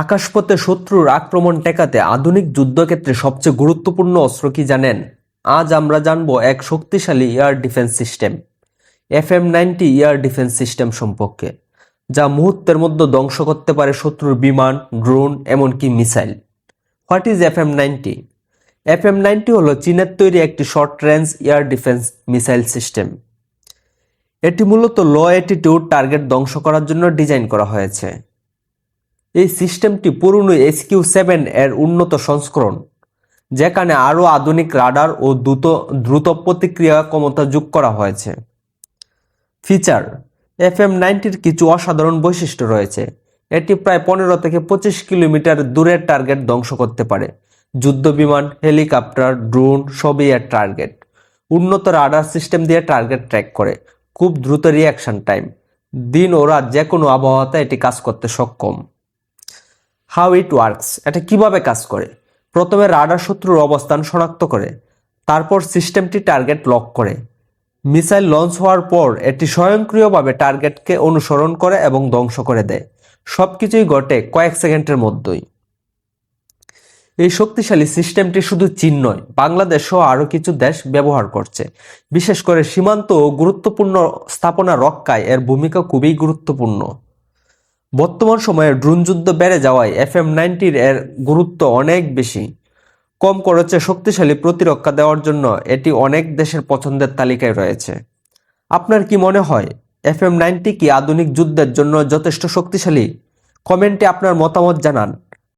আকাশপথে শত্রুর আক্রমণ ঠেকাতে আধুনিক যুদ্ধক্ষেত্রে সবচেয়ে গুরুত্বপূর্ণ অস্ত্র কি জানেন? আজ আমরা জানব এক শক্তিশালী air defence system FM-90 air defence system সম্পর্কে, যা মুহূর্তের মধ্যে ধ্বংস করতে পারে শত্রুর বিমান, ড্রোন, এমনকি missile. What is FM-90? FM-90 হলো চীনের তৈরি একটি short range air defence missile system. এটি মূলত লো অ্যাটিটিউড টার্গেট ধ্বংস করার জন্য ডিজাইন করা হয়েছে। এই সিস্টেমটি পুরনো HQ-7 এর উন্নত সংস্করণ, যেখানে আরও আধুনিক রাডার ও দ্রুত প্রতিক্রিয়া ক্ষমতা যোগ করা হয়েছে। ফিচার: FM-90-র কিছু অসাধারণ বৈশিষ্ট্য রয়েছে। এটি প্রায় 15 থেকে 25 কিলোমিটার দূরের টার্গেট ধ্বংস করতে পারে। যুদ্ধবিমান, হেলিকপ্টার, ড্রোন সবই এর টার্গেট। উন্নত রাডার সিস্টেম দিয়ে টার্গেট ট্র্যাক করে। খুব দ্রুত রিয়াকশন টাইম, দিন ও রাত যে কোনো আবহাওয়াতে এটি কাজ করতে সক্ষম। হাউ ইট ওয়ার্কস, এটা কিভাবে কাজ করে? প্রথমে রাডার শত্রুর অবস্থান শনাক্ত করে, তারপর সিস্টেমটি টার্গেট লক করে। মিসাইল লঞ্চ হওয়ার পর এটি স্বয়ংক্রিয়ভাবে টার্গেটকে অনুসরণ করে এবং ধ্বংস করে দেয়। সবকিছুই ঘটে কয়েক সেকেন্ডের মধ্যেই। এই শক্তিশালী সিস্টেমটি শুধু চীন নয়, বাংলাদেশ সহ আরও কিছু দেশ ব্যবহার করছে। বিশেষ করে সীমান্ত ও গুরুত্বপূর্ণ স্থাপনা রক্ষায় এর ভূমিকা খুবই গুরুত্বপূর্ণ। বর্তমান সময়ে ড্রোন যুদ্ধ বেড়ে যাওয়ায় FM-90 এর গুরুত্ব অনেক বেশি। কম খরচে শক্তিশালী প্রতিরক্ষা দেওয়ার জন্য এটি অনেক দেশের পছন্দের তালিকায় রয়েছে। আপনার কি মনে হয়, FM-90 কি আধুনিক যুদ্ধের জন্য যথেষ্ট শক্তিশালী? কমেন্টে আপনার মতামত জানান।